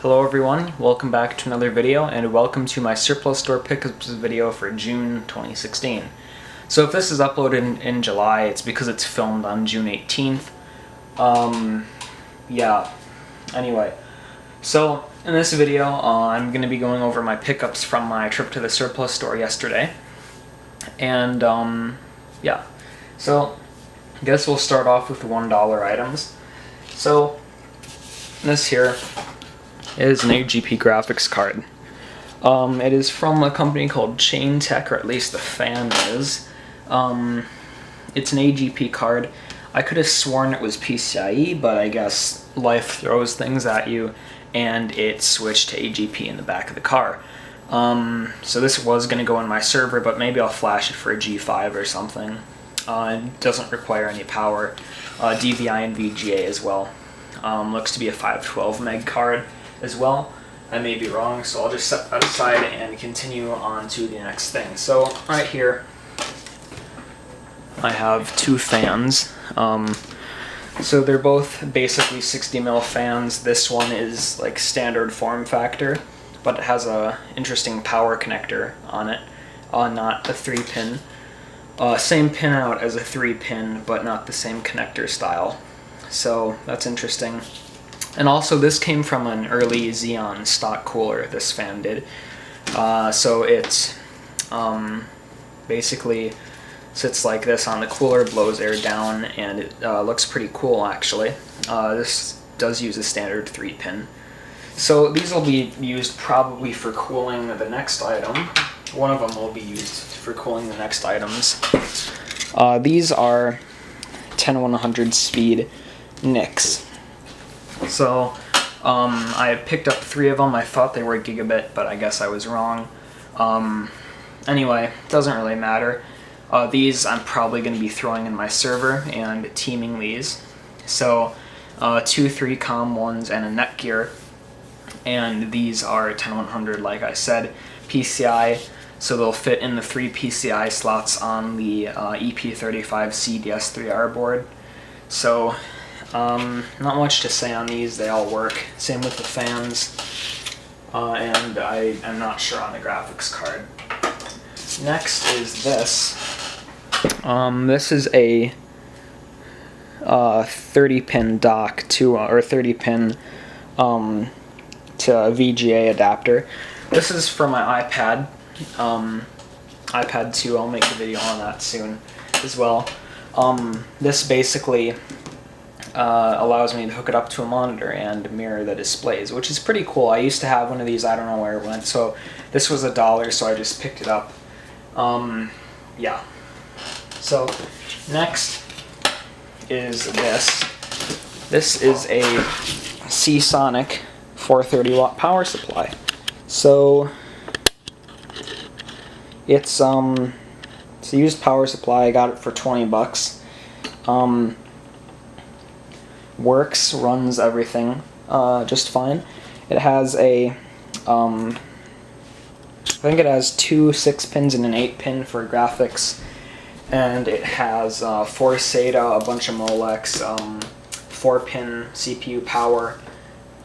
Hello everyone, welcome back to another video and welcome to my surplus store pickups video for June 2016. So if this is uploaded in July, it's because it's filmed on June 18th. Yeah, anyway. So in this video, I'm going to be going over my pickups from my trip to the surplus store yesterday. And yeah, so I guess we'll start off with the $1 items. So this here is an AGP graphics card. It is from a company called Chain-Tech, or at least the fan is. It's an AGP card. I could have sworn it was PCIe, but I guess life throws things at you, and it switched to AGP in the back of the car. So this was going to go in my server, but maybe I'll flash it for a G5 or something. It doesn't require any power. DVI and VGA as well. Looks to be a 512 meg card as well. I may be wrong, so I'll just set that aside and continue on to the next thing. So right here I have two fans. So they're both basically 60mm fans. This one is like standard form factor, but it has a interesting power connector on it, not a 3-pin. Same pin out as a 3-pin, but not the same connector style. So that's interesting. And also this came from an early Xeon stock cooler, this fan did. So it basically sits like this on the cooler, blows air down, and it looks pretty cool actually. This does use a standard 3-pin. So these will be used probably for cooling the next item. One of them will be used for cooling the next items. These are 10100 speed NICs. So I picked up 3 of them. I thought they were gigabit, but I guess I was wrong. Anyway, doesn't really matter. These I'm probably going to be throwing in my server and teaming these. So 2 3-com ones and a Netgear. And these are 10100, like I said, PCI. So they'll fit in the 3 PCI slots on the EP35 CDS3R board. So not much to say on these, they all work. Same with the fans, and I am not sure on the graphics card. Next is this. This is a 30-pin dock to, or 30-pin to VGA adapter. This is for my iPad, iPad 2. I'll make a video on that soon as well. This basically allows me to hook it up to a monitor and mirror the displays, which is pretty cool. I used to have one of these, I don't know where it went, so this was $1, so I just picked it up. Yeah. So next is this. This is a Seasonic 430 watt power supply. So it's a used power supply. I got it for 20 bucks. Works, runs everything just fine. It has a I think it has 2 6-pins and an 8-pin for graphics, and it has 4 SATA, a bunch of Molex, 4-pin CPU power.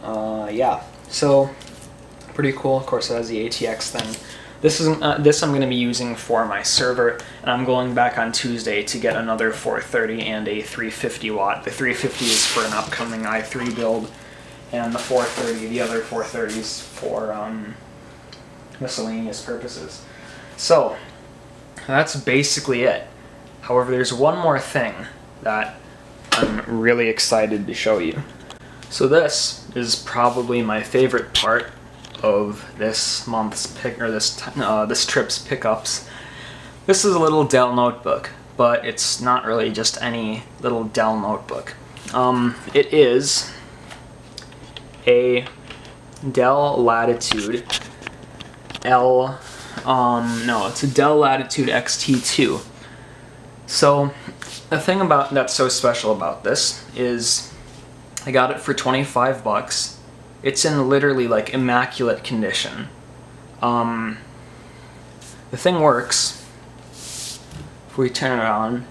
Yeah, so pretty cool. Of course, it has the ATX thing. This I'm going to be using for my server, and I'm going back on Tuesday to get another 430 and a 350 watt. The 350 is for an upcoming i3 build, and the 430, the other 430s for miscellaneous purposes. So that's basically it. However, there's one more thing that I'm really excited to show you. So this is probably my favorite part of this month's this trip's pickups. This is a little Dell notebook, but it's not really just any little Dell notebook. It is a Dell Latitude it's a Dell Latitude XT2. So the thing that's so special about this is I got it for 25 bucks. It's in literally like immaculate condition. The thing works. If we turn it on,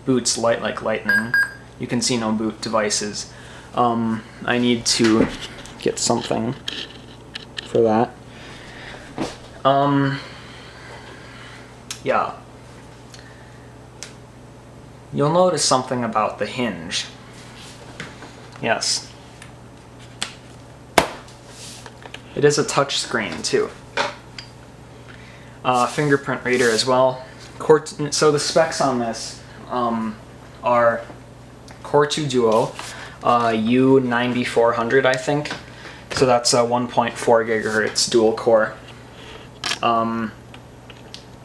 boots like lightning. You can see no boot devices. I need to get something for that. Yeah. You'll notice something about the hinge. Yes. It is a touch screen too. Fingerprint reader as well. So the specs on this are Core 2 Duo, U9400 I think. So that's a 1.4 gigahertz dual core.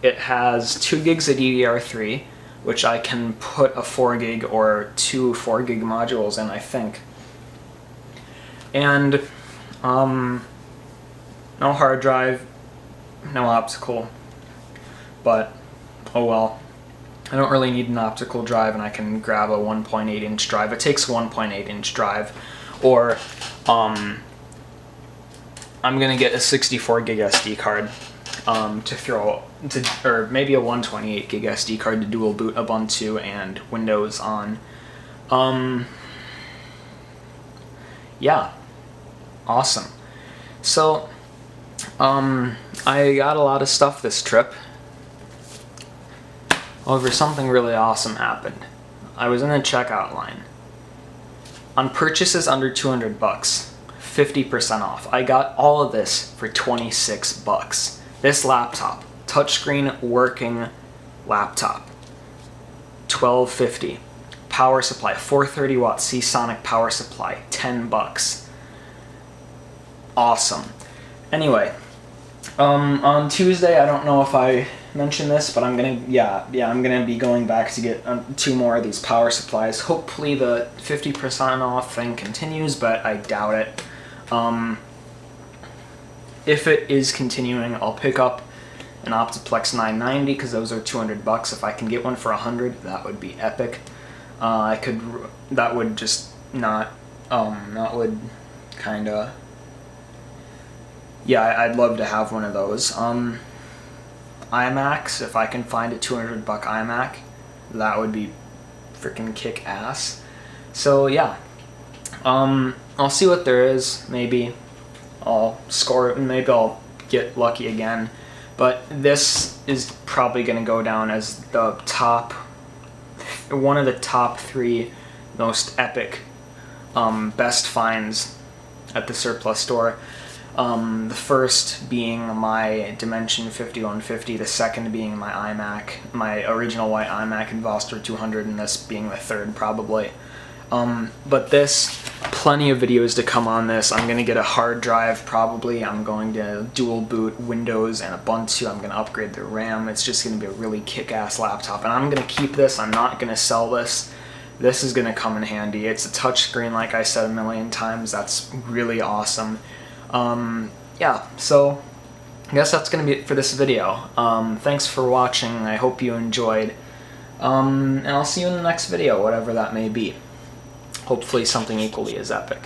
It has 2 gigs of DDR3, which I can put a 4 gig or 2 4 gig modules in, I think. And no hard drive, no optical, but oh well. I don't really need an optical drive, and I can grab a 1.8 inch drive. It takes a 1.8 inch drive, or I'm gonna get a 64 gig SD card or maybe a 128 gig SD card to dual boot Ubuntu and Windows on. Yeah, awesome. So I got a lot of stuff this trip. However, something really awesome happened. I was in the checkout line. On purchases under 200 bucks, 50% off. I got all of this for 26 bucks. This laptop, touchscreen working laptop, $12.50. Power supply, 430 watt Seasonic power supply, 10 bucks. Awesome. Anyway, on Tuesday, I don't know if I mentioned this, but I'm gonna be going back to get 2 more of these power supplies. Hopefully the 50% off thing continues, but I doubt it. If it is continuing, I'll pick up an Optiplex 990 because those are 200 bucks. If I can get one for 100, that would be epic. That would just not, kinda, yeah, I'd love to have one of those. iMacs, if I can find a 200 buck iMac, that would be freaking kick ass. So yeah, I'll see what there is. Maybe I'll score, maybe I'll get lucky again. But this is probably gonna go down as the one of the top 3 most epic, best finds at the surplus store. The first being my Dimension 5150, the second being my iMac, my original white iMac in Voster 200, and this being the third probably. But this, plenty of videos to come on this. I'm going to get a hard drive probably. I'm going to dual boot Windows and Ubuntu. I'm going to upgrade the RAM. It's just going to be a really kick-ass laptop. And I'm going to keep this. I'm not going to sell this. This is going to come in handy. It's a touchscreen, like I said a million times. That's really awesome. Yeah, so I guess that's going to be it for this video. Thanks for watching. I hope you enjoyed. And I'll see you in the next video, whatever that may be. Hopefully something equally as epic.